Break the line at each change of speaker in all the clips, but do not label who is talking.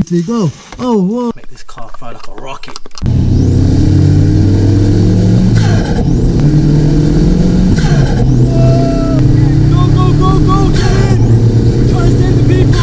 3, go. Oh, whoa. Make this car fly like a rocket. Go, go, go, go, get in. Try to save the people.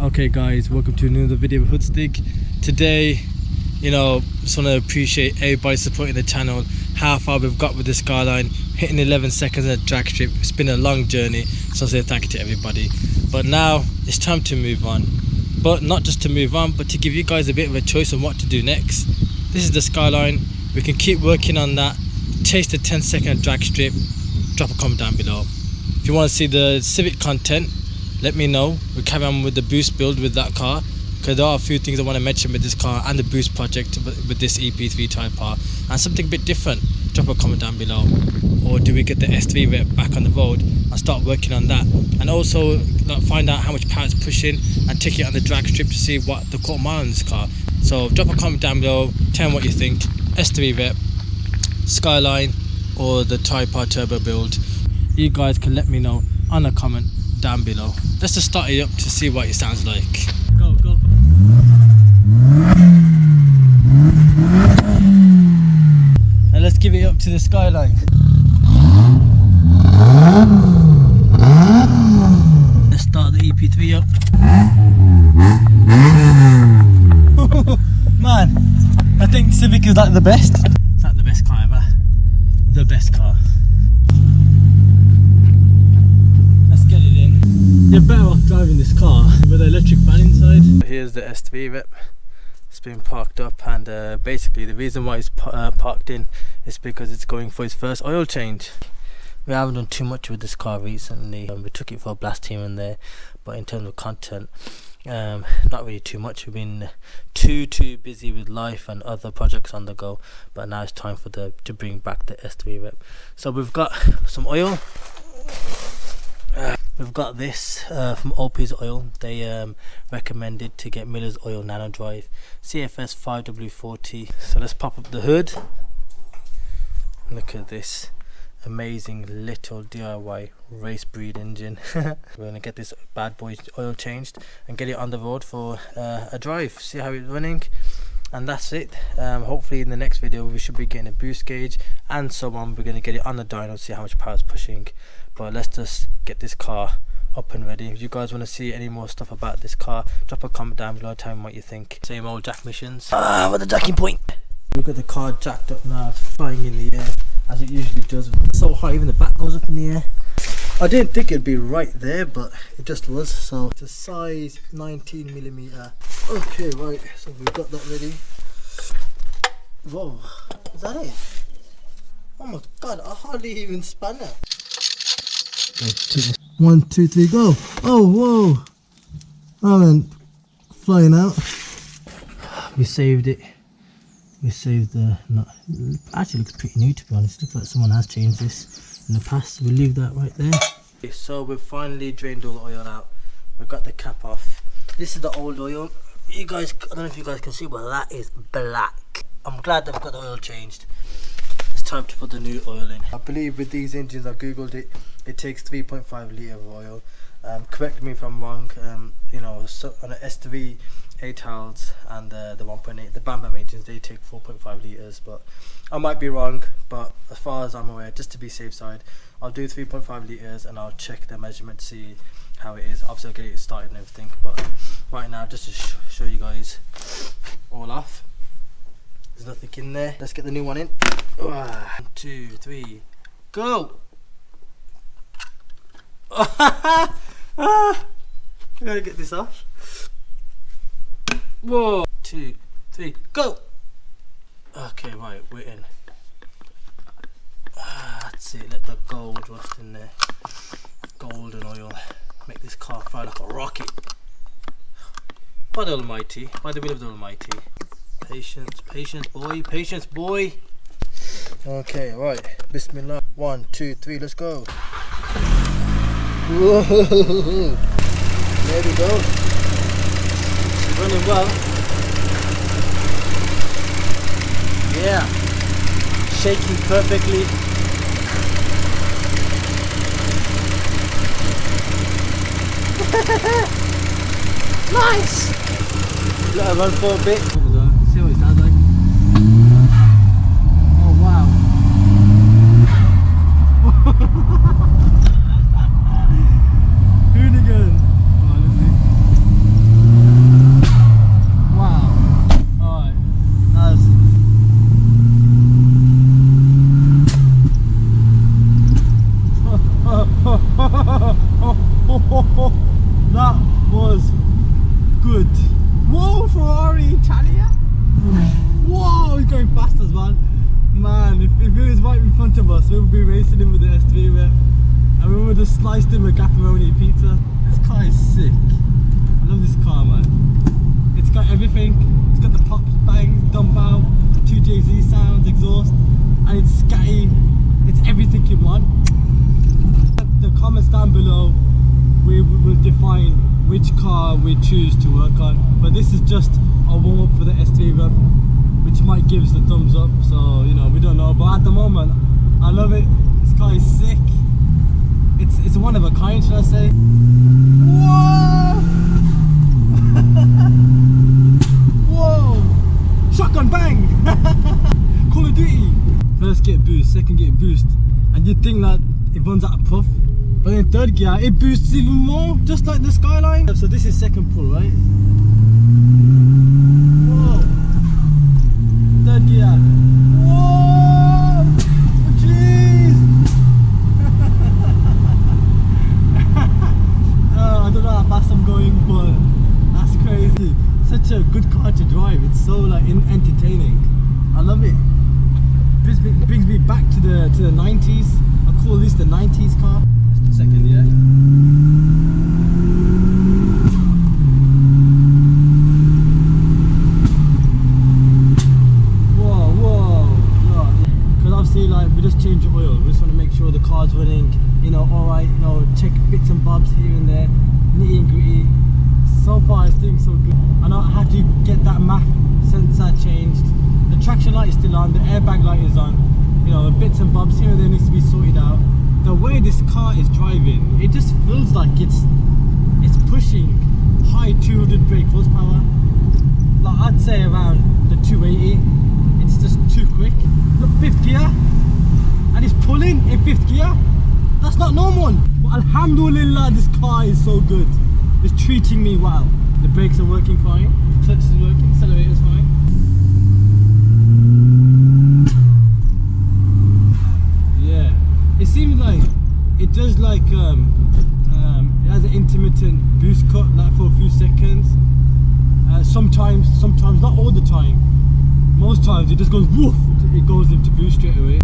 Okay guys, welcome to another video of Hoodstick. Today, just want to appreciate everybody supporting the channel, how far we've got with the Skyline, hitting 11 seconds at a drag strip. It's been a long journey, so I say thank you to everybody. But now it's time to move on. But not just to move on, but to give you guys a bit of a choice on what to do next. This is the Skyline. We can keep working on that, chase the 10-second drag strip. Drop a comment down below. If you want to see the Civic content, let me know. We'll carry on with the boost build with that car, because there are a few things I want to mention with this car and the boost project with this EP3 Type R, and something a bit different. Drop a comment down below. Or do we get the S3 Rep back on the road and start working on that, and also find out how much power it's pushing and take it on the drag strip to see what the quarter mile on this car. So drop a comment down below, tell me what you think. S3 Rep, Skyline, or the Type R turbo build. You guys can let me know on a comment down below. Let's just start it up to see what it sounds like. Go, go. And let's give it up to the Skyline. Let's start the EP3 up. Man, I think Civic is like the best. It's like the best car ever. The best car. You're better off driving this car with an electric fan inside. Here's the S3 Rep. It's been parked up, and basically the reason why it's parked in is because it's going for its first oil change. We haven't done too much with this car recently. We took it for a blast here and there, but in terms of content, not really too much. We've been too busy with life and other projects on the go, but now it's time for to bring back the S3 Rep. So we've got some oil. We've got this from OP's Oil. They recommended to get Miller's Oil Nano Drive CFS 5W40. So let's pop up the hood. Look at this amazing little DIY race breed engine. We're going to get this bad boy oil changed and get it on the road for a drive, see how it's running, and that's it. Hopefully in the next video we should be getting a boost gauge and so on. We're going to get it on the dyno, see how much power it's pushing. But let's just get this car up and ready. If you guys want to see any more stuff about this car, drop a comment down below, tell me what you think. Same old jack missions. With the jacking point. We've got the car jacked up now, it's flying in the air as it usually does. It's so high, even the back goes up in the air. I didn't think it'd be right there, but it just was. So it's a size 19mm. Okay, right, so we've got that ready. Whoa, is that it? Oh my god, I hardly even span it. 1, 2, 3, go. Oh, whoa. Oh man, flying out. We saved it. We saved the actually looks pretty new, to be honest. Looks like someone has changed this in the past. We'll leave that right there. Okay, so we've finally drained all the oil out. We've got the cap off. This is the old oil. You guys, I don't know if you guys can see, but that is black. I'm glad that I've got the oil changed. It's time to put the new oil in. I believe with these engines, I googled it, it takes 3.5 litre of oil. Correct me if I'm wrong. So on the S3 8Ls and the 1.8, the Bam Bam engines, they take 4.5 litres, but I might be wrong. But as far as I'm aware, just to be safe side, I'll do 3.5 litres and I'll check the measurement to see how it is. Obviously I'll get it started and everything, but right now, just to show you guys all off, there's nothing in there. Let's get the new one in. 1, 2, 3, go. I gotta get this off. Whoa. 2, 3, go. Okay, right, we're in. That's it. Let the gold rust in there. Golden oil. Make this car fly like a rocket. By the Almighty, by the will of the Almighty. Patience, patience, boy, patience, boy. Okay, right. Bismillah. 1, 2, 3, let's go. Whoa. There we go. It's running well. Yeah. Shaking perfectly. Nice! Let her run for a bit. See what it sounds like. Oh wow. Hoonigan. Oh, let's see. Wow. Alright. That's that was good. Whoa, Ferrari Italia. Whoa, he's going fast as well. Man, if he was right in front of us, we would be racing him with the S3 whip. And we would have sliced him with pepperoni pizza. This car is sick. I love this car, man. It's got everything. It's got the pops, bangs, dump out, 2 JZ sounds, exhaust, and it's scatty. It's everything you want. The comments down below, we will define which car we choose to work on, but this is just a warm-up for the S3 whip, which might give us the thumbs up, so you know, we don't know, but at the moment I love it. This car is sick. It's one of a kind, should I say. Whoa! Whoa! Shotgun bang! Call of Duty. First get boost, second get boost, and you'd think that it runs out of puff. But in third gear, it boosts even more, just like the Skyline. So this is second pull, right? Whoa! Third gear. Whoa! Jeez! I don't know how fast I'm going, but that's crazy. Such a good car to drive. It's so like entertaining. I love it. Brings me back to the 90s. I call this the 90s car. Second, yeah. Whoa. Because obviously, like, we just changed the oil. We just want to make sure the car's running, you know, alright, you know, check bits and bobs here and there, nitty and gritty. So far, it's doing so good. I know I have to get that MAF sensor changed. The traction light is still on, the airbag light is on. You know, bits and bobs here and there needs to be sorted out. The way this car is driving, it just feels like it's pushing high 200 brake horsepower. Like I'd say around the 280. It's just too quick. Look, 5th gear, and it's pulling in 5th gear. That's not normal. But alhamdulillah, this car is so good. It's treating me well. The brakes are working fine. Clutch is working. Accelerator is fine. It seems like it does like it has an intermittent boost cut, like for a few seconds. Sometimes, not all the time. Most times it just goes woof. It goes into boost straight away.